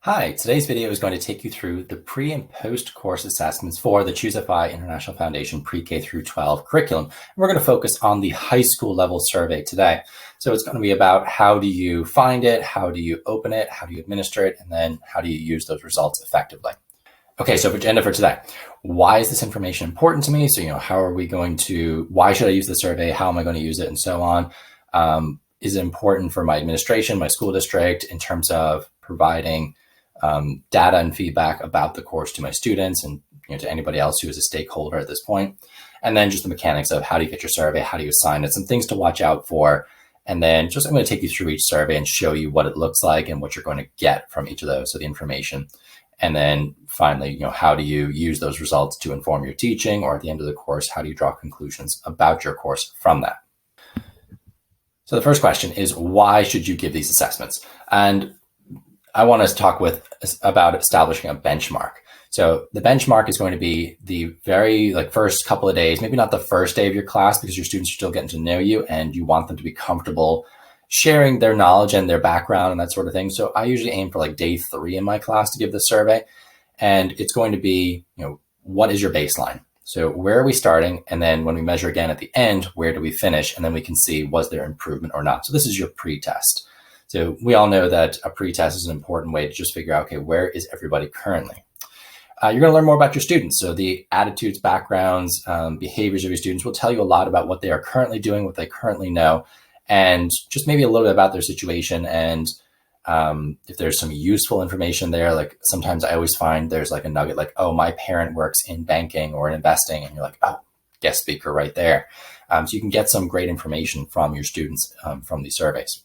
Hi, today's video is going to take you through the pre and post course assessments for the ChooseFI International Foundation PreK-12 curriculum. We're going to focus on the high school level survey today. So it's going to be about how do you find it, how do you open it, how do you administer it, and then how do you use those results effectively. Okay, so agenda for today. Why is this information important to me? So, why should I use the survey? How am I going to use it? And so on. Is it important for my administration, my school district, in terms of providing data and feedback about the course to my students and to anybody else who is a stakeholder at this point. And then just the mechanics of how do you get your survey, how do you assign it, some things to watch out for. And then I'm going to take you through each survey and show you what it looks like and what you're going to get from each of those, so the information. And then finally, how do you use those results to inform your teaching, or at the end of the course, how do you draw conclusions about your course from that? So the first question is, why should you give these assessments? And I want us to talk about establishing a benchmark. So the benchmark is going to be the very first couple of days, maybe not the first day of your class, because your students are still getting to know you and you want them to be comfortable sharing their knowledge and their background and that sort of thing. So I usually aim for day 3 in my class to give the survey. And it's going to be, what is your baseline? So where are we starting? And then when we measure again at the end, where do we finish? And then we can see, was there improvement or not? So this is your pre-test. So we all know that a pre-test is an important way to just figure out, okay, where is everybody currently? You're going to learn more about your students. So the attitudes, backgrounds, behaviors of your students will tell you a lot about what they are currently doing, what they currently know, and just maybe a little bit about their situation. And if there's some useful information there, sometimes I always find there's a nugget oh, my parent works in banking or in investing. And you're like, oh, guest speaker right there. So you can get some great information from your students from these surveys.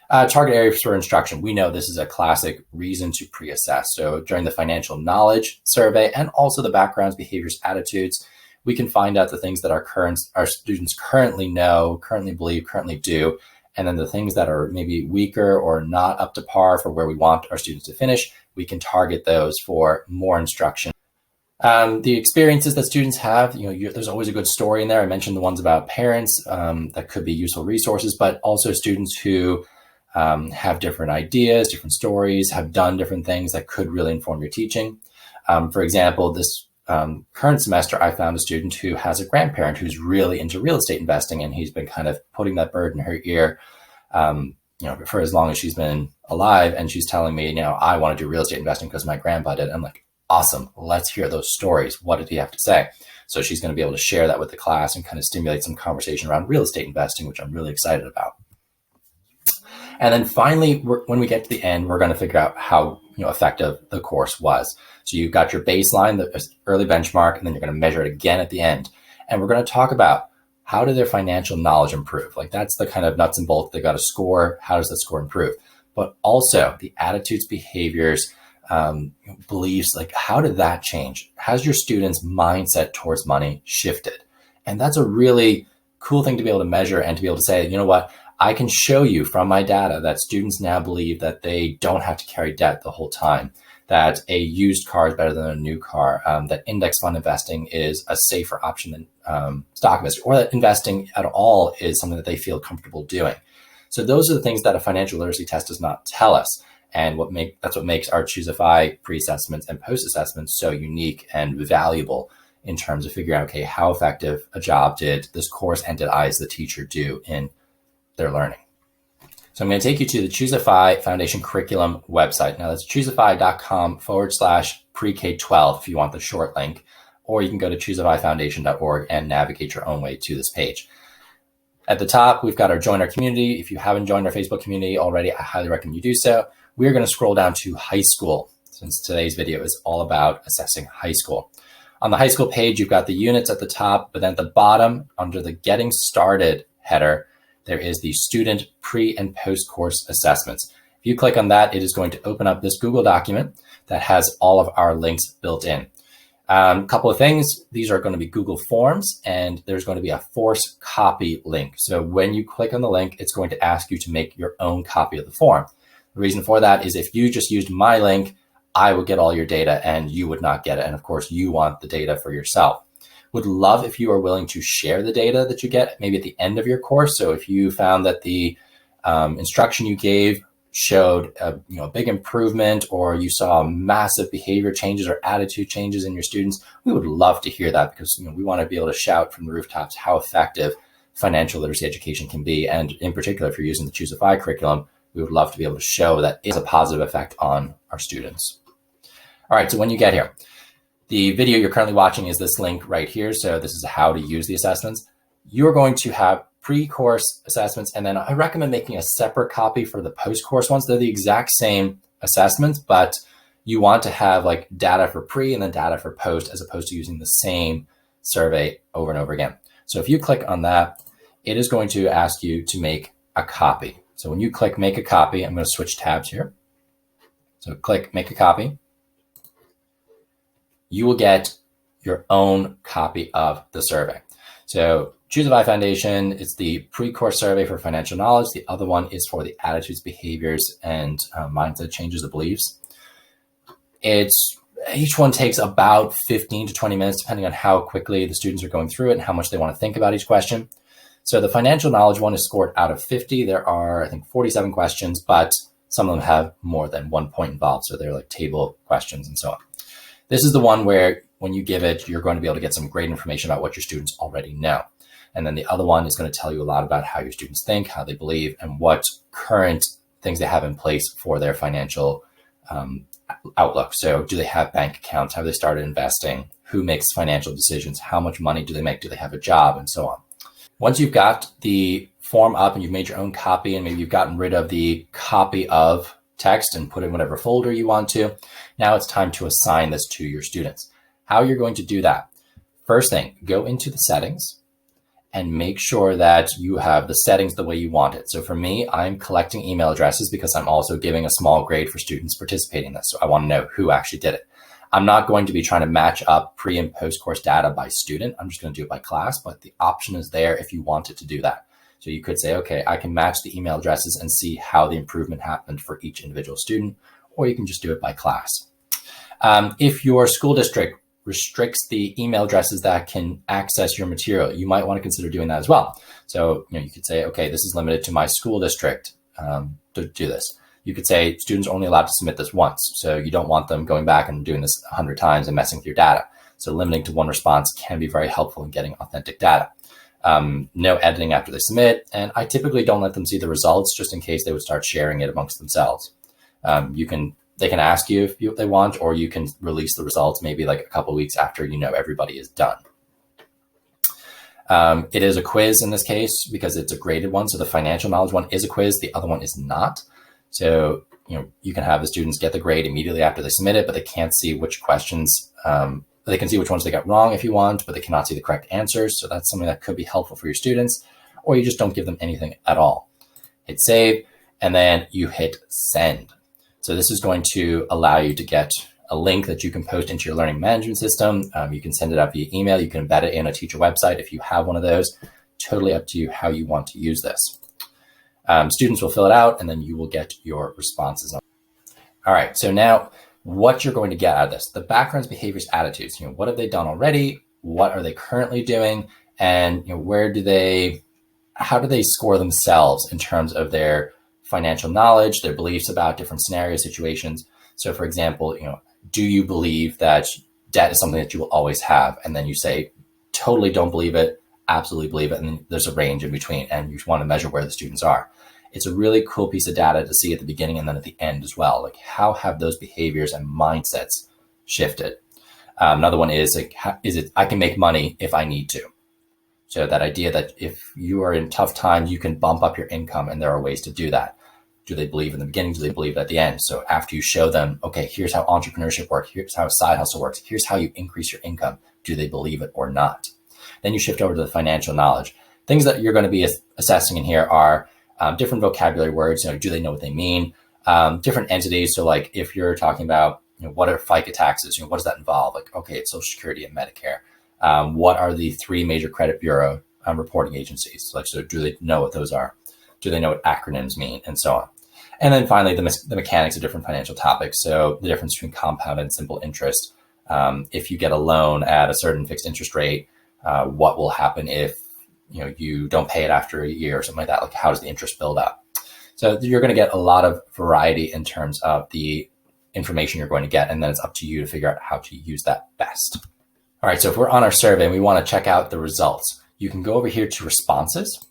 Target areas for instruction. We know this is a classic reason to pre-assess. So during the financial knowledge survey and also the backgrounds, behaviors, attitudes, we can find out the things that our students currently know, currently believe, currently do. And then the things that are maybe weaker or not up to par for where we want our students to finish, we can target those for more instruction. The experiences that students have, there's always a good story in there. I mentioned the ones about parents that could be useful resources, but also students who have different ideas, different stories, have done different things that could really inform your teaching. For example, this current semester, I found a student who has a grandparent who's really into real estate investing, and he's been kind of putting that bird in her ear, for as long as she's been alive. And she's telling me, I want to do real estate investing because my grandpa did. I'm like, awesome. Let's hear those stories. What did he have to say? So she's going to be able to share that with the class and kind of stimulate some conversation around real estate investing, which I'm really excited about. And then finally, when we get to the end, we're going to figure out how effective the course was. So you've got your baseline, the early benchmark, and then you're going to measure it again at the end. And we're going to talk about, how did their financial knowledge improve? That's the kind of nuts and bolts. They got a score. How does that score improve? But also the attitudes, behaviors, beliefs, how did that change? Has your students' mindset towards money shifted? And that's a really cool thing to be able to measure and to be able to say, you know what? I can show you from my data that students now believe that they don't have to carry debt the whole time, that a used car is better than a new car, that index fund investing is a safer option than stock investing, or that investing at all is something that they feel comfortable doing. So those are the things that a financial literacy test does not tell us. And that's what makes our ChooseFI pre-assessments and post-assessments so unique and valuable in terms of figuring out, okay, how effective a job did this course and did I as the teacher do in their learning. So I'm going to take you to the ChooseFI Foundation Curriculum website. Now that's choosefi.com/PreK-12 if you want the short link, or you can go to ChooseFIFoundation.org and navigate your own way to this page. At the top, we've got our Join Our Community. If you haven't joined our Facebook community already, I highly recommend you do so. We're going to scroll down to high school, since today's video is all about assessing high school. On the high school page, you've got the units at the top, but then at the bottom, under the Getting Started header, there is the student pre and post course assessments. If you click on that, it is going to open up this Google document that has all of our links built in. A couple of things. These are going to be Google Forms, and there's going to be a force copy link. So when you click on the link, it's going to ask you to make your own copy of the form. The reason for that is if you just used my link, I would get all your data and you would not get it. And of course, you want the data for yourself. Would love if you are willing to share the data that you get maybe at the end of your course. So if you found that the instruction you gave showed a big improvement, or you saw massive behavior changes or attitude changes in your students, we would love to hear that, because we want to be able to shout from the rooftops how effective financial literacy education can be. And in particular, if you're using the ChooseFI curriculum, we would love to be able to show that it has a positive effect on our students. All right, so when you get here, the video you're currently watching is this link right here. So this is how to use the assessments. You're going to have pre-course assessments, and then I recommend making a separate copy for the post-course ones. They're the exact same assessments, but you want to have like data for pre and then data for post, as opposed to using the same survey over and over again. So if you click on that, it is going to ask you to make a copy. So when you click make a copy, I'm going to switch tabs here. So click make a copy. You will get your own copy of the survey. So ChooseFI Foundation is the pre-course survey for financial knowledge. The other one is for the attitudes, behaviors, and mindset changes of beliefs. Each one takes about 15 to 20 minutes, depending on how quickly the students are going through it and how much they want to think about each question. So the financial knowledge one is scored out of 50. There are, I think, 47 questions, but some of them have more than 1 point involved. So they're like table questions and so on. This is the one where when you give it, you're going to be able to get some great information about what your students already know. And then the other one is going to tell you a lot about how your students think, how they believe, and what current things they have in place for their financial outlook. So do they have bank accounts? Have they started investing? Who makes financial decisions? How much money do they make? Do they have a job? And so on. Once you've got the form up and you've made your own copy, and maybe you've gotten rid of the copy of text and put it in whatever folder you want to, now it's time to assign this to your students. How you're going to do that? First thing, go into the settings and make sure that you have the settings the way you want it. So for me, I'm collecting email addresses because I'm also giving a small grade for students participating in this. So I want to know who actually did it. I'm not going to be trying to match up pre and post course data by student. I'm just going to do it by class, but the option is there if you wanted to do that. So you could say, okay, I can match the email addresses and see how the improvement happened for each individual student, or you can just do it by class. If your school district restricts the email addresses that can access your material, you might want to consider doing that as well. So you could say, okay, this is limited to my school district to do this. You could say students are only allowed to submit this once. So you don't want them going back and doing this 100 times and messing with your data. So limiting to one response can be very helpful in getting authentic data. No editing after they submit. And I typically don't let them see the results, just in case they would start sharing it amongst themselves. They can ask you if they want, or you can release the results maybe like a couple of weeks after everybody is done. It is a quiz in this case because it's a graded one. So the financial knowledge one is a quiz. The other one is not. So you can have the students get the grade immediately after they submit it, but they can't see which questions, they can see which ones they got wrong if you want, but they cannot see the correct answers. So that's something that could be helpful for your students, or you just don't give them anything at all. Hit save, and then you hit send. So this is going to allow you to get a link that you can post into your learning management system. You can send it out via email. You can embed it in a teacher website if you have one of those. Totally up to you how you want to use this. Students will fill it out, and then you will get your responses. All right, so now what you're going to get out of this: the backgrounds, behaviors, attitudes. What have they done already? What are they currently doing? And how do they score themselves in terms of their financial knowledge, their beliefs about different scenario situations? So for example, do you believe that debt is something that you will always have? And then you say, totally don't believe it, absolutely believe it. And then there's a range in between, and you want to measure where the students are. It's a really cool piece of data to see at the beginning and then at the end as well. Like, how have those behaviors and mindsets shifted? Another one is like, is it, I can make money if I need to. So that idea that if you are in tough times, you can bump up your income, and there are ways to do that. Do they believe in the beginning? Do they believe at the end? So after you show them, okay, here's how entrepreneurship works, here's how a side hustle works, here's how you increase your income, do they believe it or not? Then you shift over to the financial knowledge. Things that you're going to be assessing in here are different vocabulary words. Do they know what they mean? Different entities. So like if you're talking about, what are FICA taxes? What does that involve? Like, okay, it's Social Security and Medicare. What are the 3 major credit bureau reporting agencies? So do they know what those are? Do they know what acronyms mean? And so on. And then finally, the mechanics of different financial topics. So the difference between compound and simple interest. If you get a loan at a certain fixed interest rate, what will happen if you don't pay it after a year or something like that? Like, how does the interest build up? So you're going to get a lot of variety in terms of the information you're going to get, and then it's up to you to figure out how to use that best. All right, so if we're on our survey and we want to check out the results, you can go over here to responses,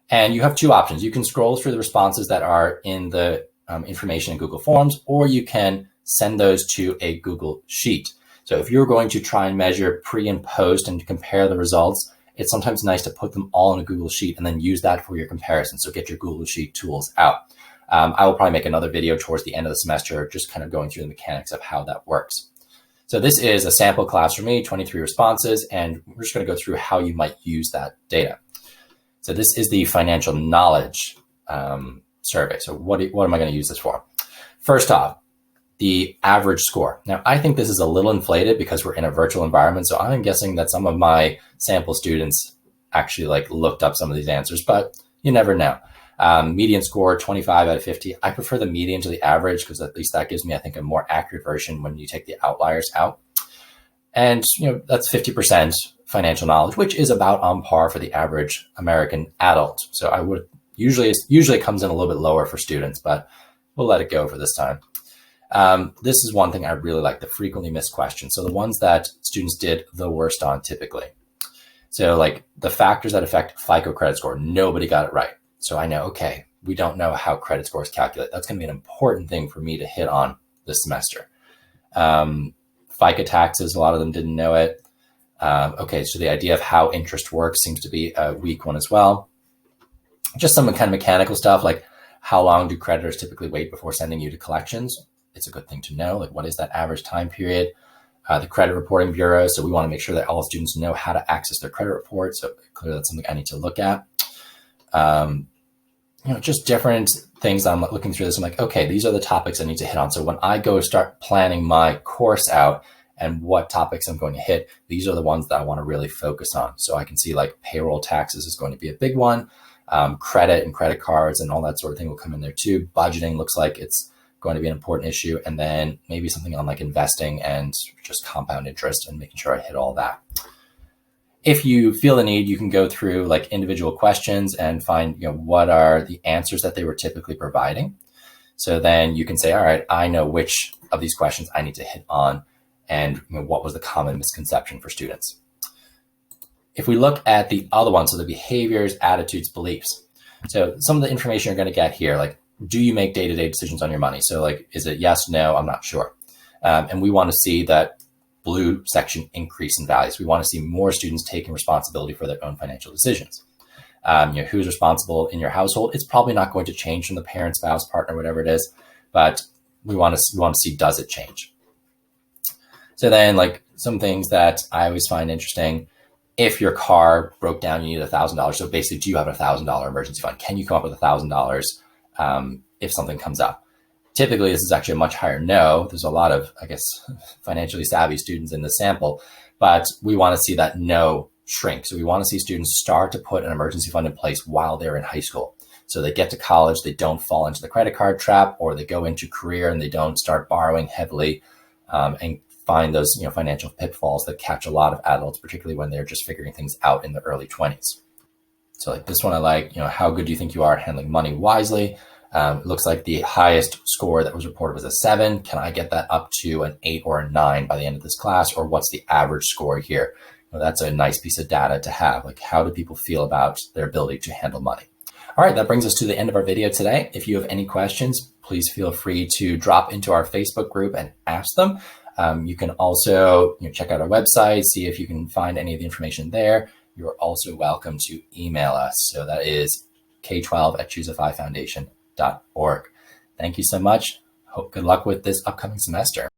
and you have two options. You can scroll through the responses that are in the information in Google Forms, or you can send those to a Google Sheet. So if you're going to try and measure pre and post and compare the results, it's sometimes nice to put them all in a Google Sheet and then use that for your comparison. So get your Google Sheet tools out. I will probably make another video towards the end of the semester, just kind of going through the mechanics of how that works. So this is a sample class for me, 23 responses, and we're just going to go through how you might use that data. So this is the financial knowledge survey. So what am I going to use this for? First off, the average score. Now, I think this is a little inflated because we're in a virtual environment. So I'm guessing that some of my sample students actually looked up some of these answers, but you never know. Median score, 25 out of 50. I prefer the median to the average because at least that gives me, I think, a more accurate version when you take the outliers out. And, that's 50% financial knowledge, which is about on par for the average American adult. So I would usually it comes in a little bit lower for students, but we'll let it go for this time. This is one thing I really like, the frequently missed questions. So the ones that students did the worst on typically. So the factors that affect FICO credit score, nobody got it right. So I know, okay, we don't know how credit scores calculate. That's going to be an important thing for me to hit on this semester. FICA taxes, a lot of them didn't know it. Okay, so the idea of how interest works seems to be a weak one as well. Just some kind of mechanical stuff, like how long do creditors typically wait before sending you to collections? It's a good thing to know, what is that average time period? The credit reporting bureau. So we want to make sure that all students know how to access their credit report. So clearly that's something I need to look at. Just different things. I'm looking through this. I'm like, okay, these are the topics I need to hit on. So when I go start planning my course out and what topics I'm going to hit, these are the ones that I want to really focus on. So I can see payroll taxes is going to be a big one. Credit and credit cards and all that sort of thing will come in there too. Budgeting looks like it's going to be an important issue. And then maybe something on investing and just compound interest and making sure I hit all that. If you feel the need, you can go through individual questions and find, what are the answers that they were typically providing. So then you can say, all right, I know which of these questions I need to hit on and what was the common misconception for students. If we look at the other ones, so the behaviors, attitudes, beliefs. So some of the information you're going to get here, do you make day-to-day decisions on your money? So is it yes, no, I'm not sure. And we want to see that blue section increase in values. We want to see more students taking responsibility for their own financial decisions. Who's responsible in your household? It's probably not going to change from the parent, spouse, partner, whatever it is, but we want to see, does it change? So then some things that I always find interesting, if your car broke down, you need $1,000. So basically, do you have a $1,000 emergency fund? Can you come up with $1,000 if something comes up? Typically, this is actually a much higher no. There's a lot of, financially savvy students in the sample, but we want to see that no shrink. So we want to see students start to put an emergency fund in place while they're in high school. So they get to college, they don't fall into the credit card trap, or they go into career and they don't start borrowing heavily and find those financial pitfalls that catch a lot of adults, particularly when they're just figuring things out in the early 20s. So this one I like, how good do you think you are at handling money wisely? It looks like the highest score that was reported was a 7. Can I get that up to an 8 or a 9 by the end of this class? Or what's the average score here? That's a nice piece of data to have. How do people feel about their ability to handle money? All right, that brings us to the end of our video today. If you have any questions, please feel free to drop into our Facebook group and ask them. You can also check out our website, see if you can find any of the information there. You're also welcome to email us. So that is K12@ChooseFI Foundation.org. Thank you so much. Good luck with this upcoming semester.